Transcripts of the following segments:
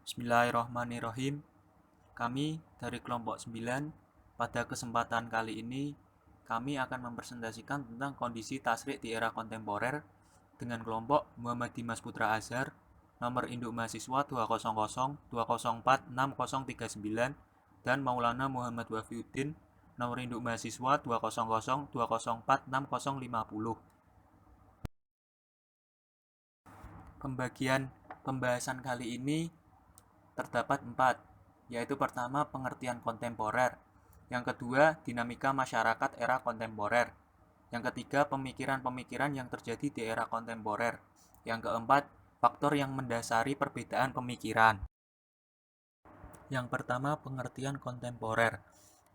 Bismillahirrahmanirrahim. Kami dari kelompok 9, pada kesempatan kali ini kami akan mempresentasikan tentang kondisi tasrik di era kontemporer dengan kelompok Muhammad Dimas Putra Azhar, nomor induk mahasiswa 20020046039 dan Maulana Muhammad Wafiuddin, nomor induk mahasiswa 20020046050. Pembahasan kali ini terdapat 4, yaitu pertama pengertian kontemporer, yang kedua dinamika masyarakat era kontemporer, yang ketiga pemikiran-pemikiran yang terjadi di era kontemporer, yang keempat faktor yang mendasari perbedaan pemikiran. Yang pertama pengertian kontemporer.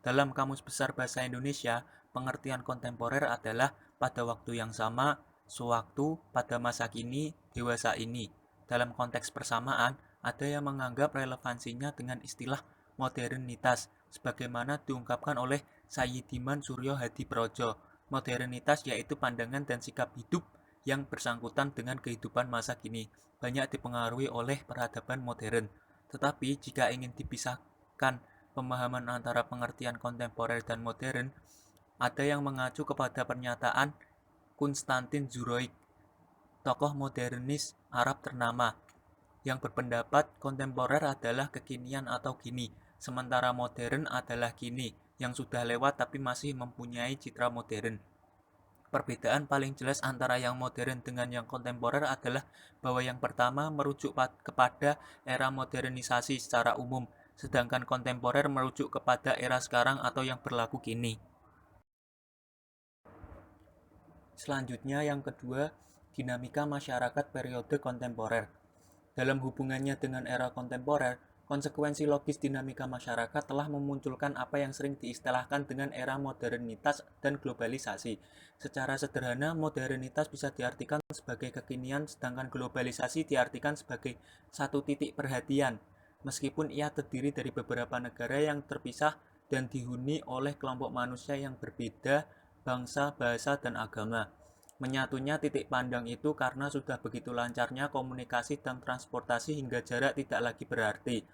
Dalam Kamus Besar Bahasa Indonesia, pengertian kontemporer adalah pada waktu yang sama, sewaktu, pada masa kini, dewasa ini. Dalam konteks persamaan, ada yang menganggap relevansinya dengan istilah modernitas, sebagaimana diungkapkan oleh Sayyidiman Suryo Hadiprojo. Modernitas yaitu pandangan dan sikap hidup yang bersangkutan dengan kehidupan masa kini, banyak dipengaruhi oleh peradaban modern. Tetapi jika ingin dipisahkan pemahaman antara pengertian kontemporer dan modern, ada yang mengacu kepada pernyataan Konstantin Zuroik, tokoh modernis Arab ternama, yang berpendapat kontemporer adalah kekinian atau kini, sementara modern adalah kini, yang sudah lewat tapi masih mempunyai citra modern. Perbedaan paling jelas antara yang modern dengan yang kontemporer adalah bahwa yang pertama merujuk kepada era modernisasi secara umum, sedangkan kontemporer merujuk kepada era sekarang atau yang berlaku kini. Selanjutnya yang kedua, dinamika masyarakat periode kontemporer. Dalam hubungannya dengan era kontemporer, konsekuensi logis dinamika masyarakat telah memunculkan apa yang sering diistilahkan dengan era modernitas dan globalisasi. Secara sederhana, modernitas bisa diartikan sebagai kekinian, sedangkan globalisasi diartikan sebagai satu titik perhatian, meskipun ia terdiri dari beberapa negara yang terpisah dan dihuni oleh kelompok manusia yang berbeda, bangsa, bahasa, dan agama. Menyatunya titik pandang itu karena sudah begitu lancarnya komunikasi dan transportasi hingga jarak tidak lagi berarti,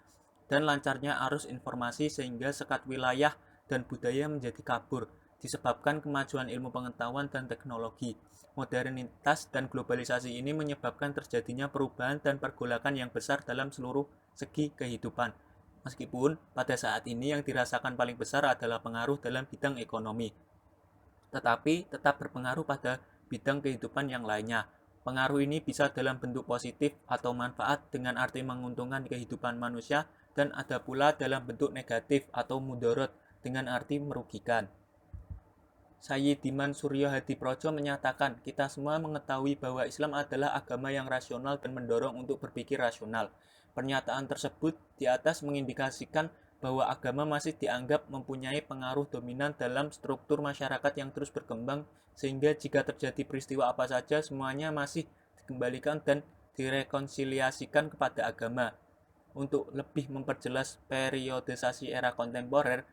dan lancarnya arus informasi sehingga sekat wilayah dan budaya menjadi kabur, disebabkan kemajuan ilmu pengetahuan dan teknologi. Modernitas dan globalisasi ini menyebabkan terjadinya perubahan dan pergolakan yang besar dalam seluruh segi kehidupan. Meskipun pada saat ini yang dirasakan paling besar adalah pengaruh dalam bidang ekonomi, tetapi tetap berpengaruh pada bidang kehidupan yang lainnya. Pengaruh ini bisa dalam bentuk positif atau manfaat dengan arti menguntungkan kehidupan manusia, dan ada pula dalam bentuk negatif atau mudorot dengan arti merugikan. Sayyidiman Suryo Hadiprojo menyatakan, kita semua mengetahui bahwa Islam adalah agama yang rasional dan mendorong untuk berpikir rasional. Pernyataan tersebut di atas mengindikasikan bahwa agama masih dianggap mempunyai pengaruh dominan dalam struktur masyarakat yang terus berkembang, sehingga jika terjadi peristiwa apa saja, semuanya masih dikembalikan dan direkonsiliasikan kepada agama. Untuk lebih memperjelas periodisasi era kontemporer,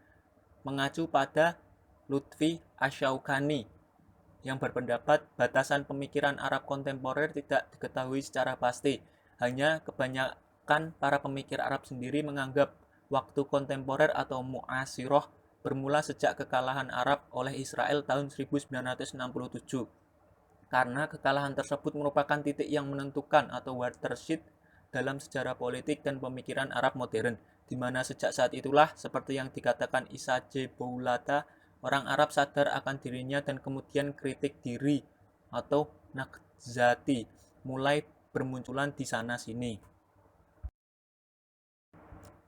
mengacu pada Lutfi Asyaukani yang berpendapat batasan pemikiran Arab kontemporer tidak diketahui secara pasti. Hanya kebanyakan para pemikir Arab sendiri menganggap waktu kontemporer atau mu'asirah bermula sejak kekalahan Arab oleh Israel tahun 1967. Karena kekalahan tersebut merupakan titik yang menentukan atau watershed dalam sejarah politik dan pemikiran Arab modern, di mana sejak saat itulah, seperti yang dikatakan Isa J. Boulata, orang Arab sadar akan dirinya dan kemudian kritik diri atau nakzati mulai bermunculan di sana-sini.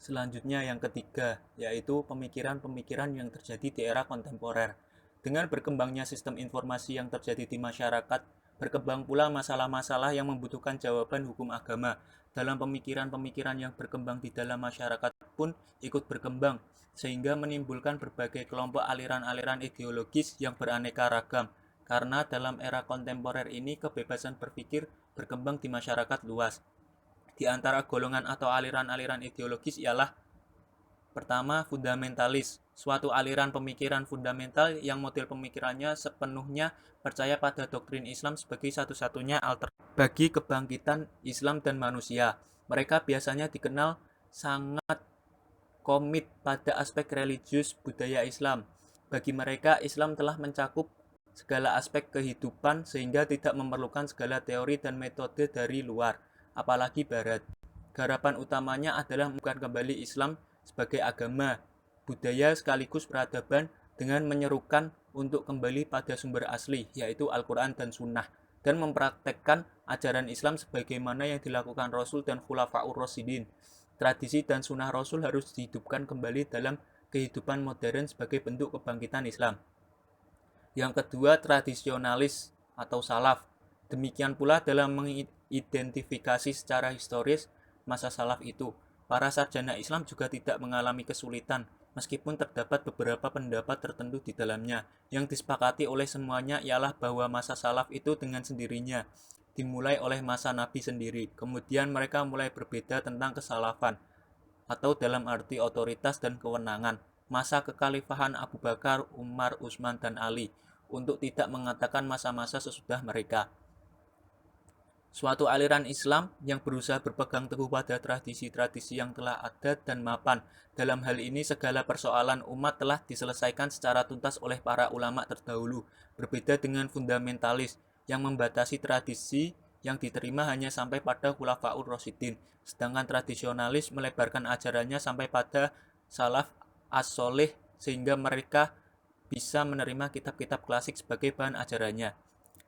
Selanjutnya yang ketiga, yaitu pemikiran-pemikiran yang terjadi di era kontemporer. Dengan berkembangnya sistem informasi yang terjadi di masyarakat, berkembang pula masalah-masalah yang membutuhkan jawaban hukum agama. Dalam pemikiran-pemikiran yang berkembang di dalam masyarakat pun ikut berkembang, sehingga menimbulkan berbagai kelompok aliran-aliran ideologis yang beraneka ragam. Karena dalam era kontemporer ini kebebasan berpikir berkembang di masyarakat luas. Di antara golongan atau aliran-aliran ideologis ialah: pertama, fundamentalis, suatu aliran pemikiran fundamental yang model pemikirannya sepenuhnya percaya pada doktrin Islam sebagai satu-satunya alternatif bagi kebangkitan Islam dan manusia. Mereka biasanya dikenal sangat komit pada aspek religius budaya Islam. Bagi mereka, Islam telah mencakup segala aspek kehidupan sehingga tidak memerlukan segala teori dan metode dari luar, apalagi Barat. Garapan utamanya adalah bukan kembali Islam sebagai agama, budaya sekaligus peradaban dengan menyerukan untuk kembali pada sumber asli, yaitu Al-Quran dan Sunnah, dan mempraktekkan ajaran Islam sebagaimana yang dilakukan Rasul dan Khulafaur Rasyidin. Tradisi dan sunnah Rasul harus dihidupkan kembali dalam kehidupan modern sebagai bentuk kebangkitan Islam. Yang kedua, tradisionalis atau salaf. Demikian pula dalam mengidentifikasi secara historis masa salaf itu. Para sarjana Islam juga tidak mengalami kesulitan, meskipun terdapat beberapa pendapat tertentu di dalamnya. Yang disepakati oleh semuanya ialah bahwa masa salaf itu dengan sendirinya dimulai oleh masa Nabi sendiri. Kemudian mereka mulai berbeda tentang kesalafan, atau dalam arti otoritas dan kewenangan, masa kekhalifahan Abu Bakar, Umar, Utsman, dan Ali, untuk tidak mengatakan masa-masa sesudah mereka. Suatu aliran Islam yang berusaha berpegang teguh pada tradisi-tradisi yang telah ada dan mapan. Dalam hal ini segala persoalan umat telah diselesaikan secara tuntas oleh para ulama terdahulu, berbeda dengan fundamentalis yang membatasi tradisi yang diterima hanya sampai pada Khulafaur Rasyidin, sedangkan tradisionalis melebarkan ajarannya sampai pada salaf as-soleh sehingga mereka bisa menerima kitab-kitab klasik sebagai bahan ajarannya.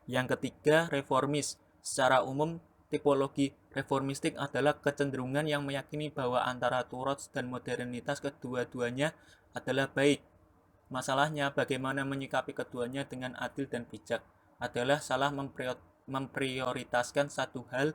Yang ketiga, reformis. Secara umum, tipologi reformistik adalah kecenderungan yang meyakini bahwa antara Turots dan modernitas kedua-duanya adalah baik. Masalahnya, bagaimana menyikapi keduanya dengan adil dan bijak adalah salah memprioritaskan satu hal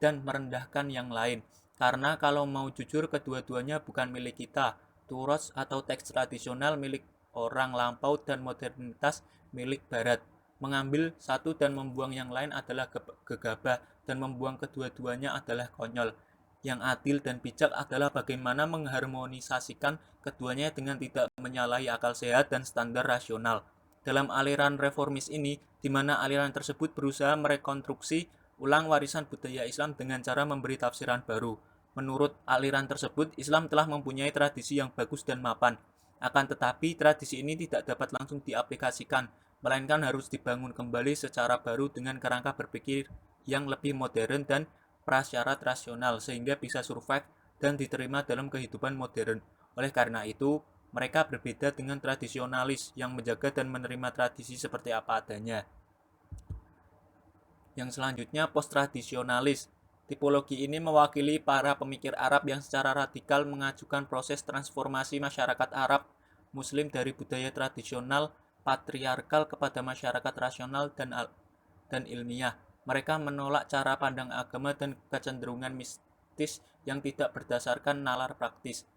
dan merendahkan yang lain. Karena kalau mau jujur, kedua-duanya bukan milik kita. Turots atau teks tradisional milik orang lampau dan modernitas milik barat. Mengambil satu dan membuang yang lain adalah gegabah, dan membuang kedua-duanya adalah konyol. Yang adil dan bijak adalah bagaimana mengharmonisasikan keduanya dengan tidak menyalahi akal sehat dan standar rasional. Dalam aliran reformis ini, di mana aliran tersebut berusaha merekonstruksi ulang warisan budaya Islam dengan cara memberi tafsiran baru. Menurut aliran tersebut, Islam telah mempunyai tradisi yang bagus dan mapan. Akan tetapi, tradisi ini tidak dapat langsung diaplikasikan, melainkan harus dibangun kembali secara baru dengan kerangka berpikir yang lebih modern dan prasyarat rasional sehingga bisa survive dan diterima dalam kehidupan modern. Oleh karena itu, mereka berbeda dengan tradisionalis yang menjaga dan menerima tradisi seperti apa adanya. Yang selanjutnya, post-tradisionalis. Tipologi ini mewakili para pemikir Arab yang secara radikal mengajukan proses transformasi masyarakat Arab Muslim dari budaya tradisional patriarkal kepada masyarakat rasional dan ilmiah. Mereka menolak cara pandang agama dan kecenderungan mistis yang tidak berdasarkan nalar praktis,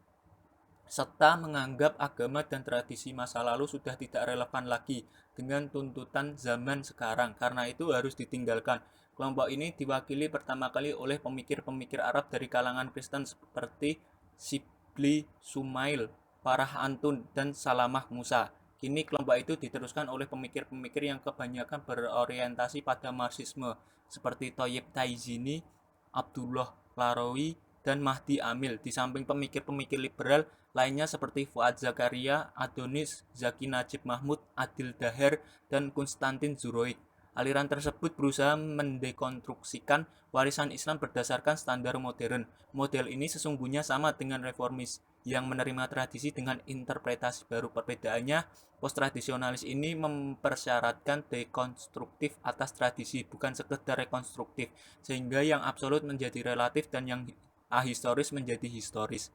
serta menganggap agama dan tradisi masa lalu sudah tidak relevan lagi dengan tuntutan zaman sekarang, karena itu harus ditinggalkan. Kelompok ini diwakili pertama kali oleh pemikir-pemikir Arab dari kalangan Kristen seperti Shibli Sumail, Farah Antun, dan Salamah Musa. Kini kelompok itu diteruskan oleh pemikir-pemikir yang kebanyakan berorientasi pada Marxisme, seperti Thoyyib Taizini, Abdullah Larawi, dan Mahdi Amil. Di samping pemikir-pemikir liberal lainnya seperti Fuad Zakaria, Adonis, Zaki Najib Mahmud, Adil Daher, dan Konstantin Zuroik. Aliran tersebut berusaha mendekonstruksikan warisan Islam berdasarkan standar modern. Model ini sesungguhnya sama dengan reformis yang menerima tradisi dengan interpretasi baru. Perbedaannya, post-tradisionalis ini mempersyaratkan dekonstruktif atas tradisi, bukan sekedar rekonstruktif, sehingga yang absolut menjadi relatif dan yang ahistoris menjadi historis.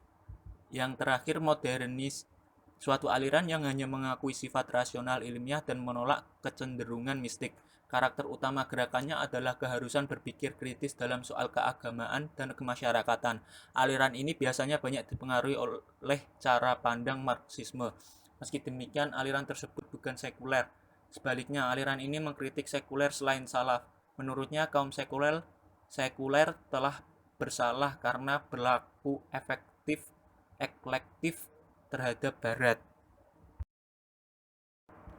Yang terakhir, modernis. Suatu aliran yang hanya mengakui sifat rasional ilmiah dan menolak kecenderungan mistik. Karakter utama gerakannya adalah keharusan berpikir kritis dalam soal keagamaan dan kemasyarakatan. Aliran ini biasanya banyak dipengaruhi oleh cara pandang Marxisme. Meski demikian, aliran tersebut bukan sekuler. Sebaliknya, aliran ini mengkritik sekuler selain salaf. Menurutnya, kaum sekuler telah bersalah karena berlaku eklektif terhadap Barat.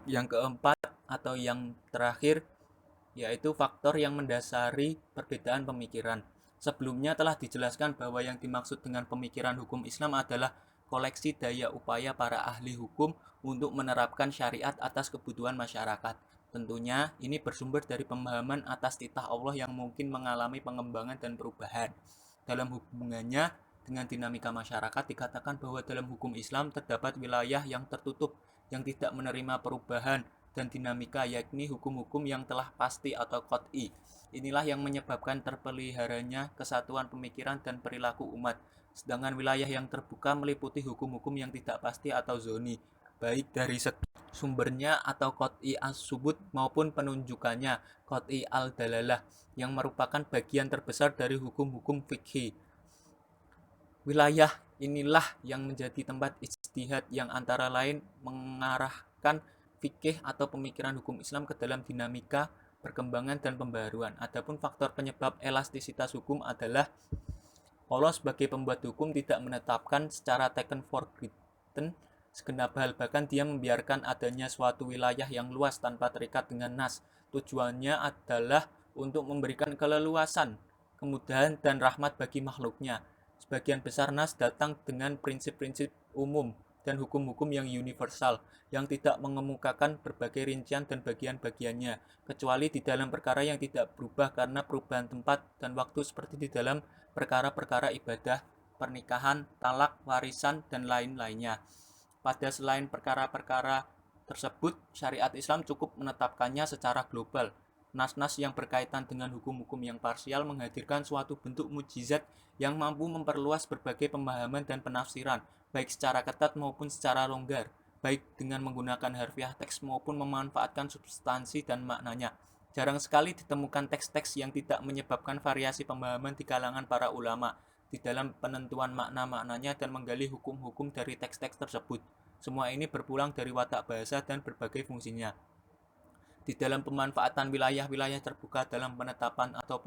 Yang keempat atau yang terakhir yaitu faktor yang mendasari perbedaan pemikiran. Sebelumnya telah dijelaskan bahwa yang dimaksud dengan pemikiran hukum Islam adalah koleksi daya upaya para ahli hukum untuk menerapkan syariat atas kebutuhan masyarakat. Tentunya ini bersumber dari pemahaman atas titah Allah yang mungkin mengalami pengembangan dan perubahan. Dalam hubungannya dengan dinamika masyarakat, dikatakan bahwa dalam hukum Islam terdapat wilayah yang tertutup, yang tidak menerima perubahan dan dinamika, yakni hukum-hukum yang telah pasti atau qat'i. Inilah yang menyebabkan terpeliharanya kesatuan pemikiran dan perilaku umat. Sedangkan wilayah yang terbuka meliputi hukum-hukum yang tidak pasti atau zoni, baik dari sumbernya atau qat'i as-subut maupun penunjukannya, qat'i al-dalalah, yang merupakan bagian terbesar dari hukum-hukum fikih. Wilayah inilah yang menjadi tempat ijtihad yang antara lain mengarahkan fikih atau pemikiran hukum Islam ke dalam dinamika, perkembangan, dan pembaruan. Adapun faktor penyebab elastisitas hukum adalah Allah sebagai pembuat hukum tidak menetapkan secara taken for granted segenap hal, bahkan dia membiarkan adanya suatu wilayah yang luas tanpa terikat dengan nas. Tujuannya adalah untuk memberikan keleluasan, kemudahan, dan rahmat bagi makhluknya. Sebagian besar nas datang dengan prinsip-prinsip umum dan hukum-hukum yang universal, yang tidak mengemukakan berbagai rincian dan bagian-bagiannya, kecuali di dalam perkara yang tidak berubah karena perubahan tempat dan waktu, seperti di dalam perkara-perkara ibadah, pernikahan, talak, warisan, dan lain-lainnya. Pada selain perkara-perkara tersebut, syariat Islam cukup menetapkannya secara global. Nas-nas yang berkaitan dengan hukum-hukum yang parsial menghadirkan suatu bentuk mukjizat yang mampu memperluas berbagai pemahaman dan penafsiran, baik secara ketat maupun secara longgar, baik dengan menggunakan harfiah teks maupun memanfaatkan substansi dan maknanya. Jarang sekali ditemukan teks-teks yang tidak menyebabkan variasi pemahaman di kalangan para ulama di dalam penentuan makna-maknanya dan menggali hukum-hukum dari teks-teks tersebut. Semua ini berpulang dari watak bahasa dan berbagai fungsinya. Di dalam pemanfaatan wilayah-wilayah terbuka dalam penetapan atau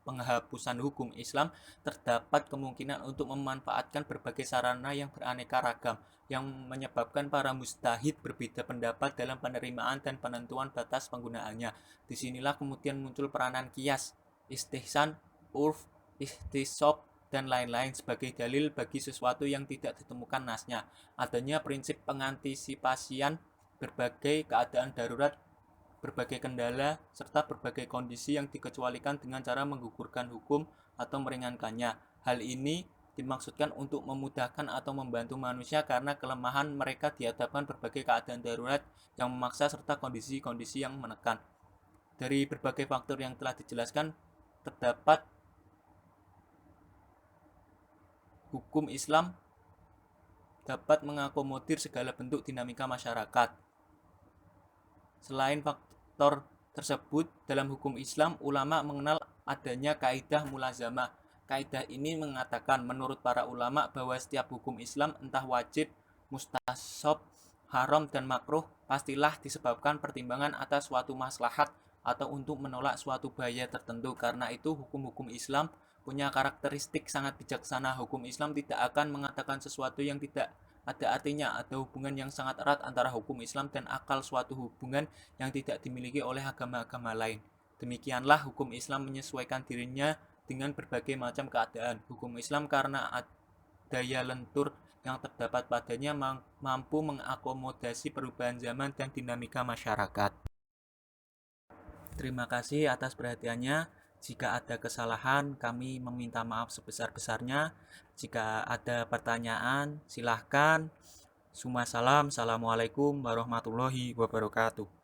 penghapusan hukum Islam, terdapat kemungkinan untuk memanfaatkan berbagai sarana yang beraneka ragam, yang menyebabkan para mujtahid berbeda pendapat dalam penerimaan dan penentuan batas penggunaannya. Disinilah kemudian muncul peranan qiyas, istihsan, urf, ihtisab, dan lain-lain sebagai dalil bagi sesuatu yang tidak ditemukan nasnya. Adanya prinsip pengantisipasian berbagai keadaan darurat, berbagai kendala, serta berbagai kondisi yang dikecualikan dengan cara menggugurkan hukum atau meringankannya. Hal ini dimaksudkan untuk memudahkan atau membantu manusia karena kelemahan mereka dihadapkan berbagai keadaan darurat yang memaksa serta kondisi-kondisi yang menekan. Dari berbagai faktor yang telah dijelaskan, terdapat hukum Islam dapat mengakomodir segala bentuk dinamika masyarakat. Selain faktor tersebut, dalam hukum Islam, ulama mengenal adanya kaidah mulazamah. Kaidah ini mengatakan menurut para ulama bahwa setiap hukum Islam, entah wajib, mustahab, haram, dan makruh, pastilah disebabkan pertimbangan atas suatu maslahat atau untuk menolak suatu bahaya tertentu. Karena itu hukum-hukum Islam punya karakteristik sangat bijaksana. Hukum Islam tidak akan mengatakan sesuatu yang tidak ada artinya. Ada hubungan yang sangat erat antara hukum Islam dan akal, suatu hubungan yang tidak dimiliki oleh agama-agama lain. Demikianlah hukum Islam menyesuaikan dirinya dengan berbagai macam keadaan. Hukum Islam karena daya lentur yang terdapat padanya mampu mengakomodasi perubahan zaman dan dinamika masyarakat. Terima kasih atas perhatiannya. Jika ada kesalahan, kami meminta maaf sebesar-besarnya. Jika ada pertanyaan, silahkan. Assalamualaikum warahmatullahi wabarakatuh.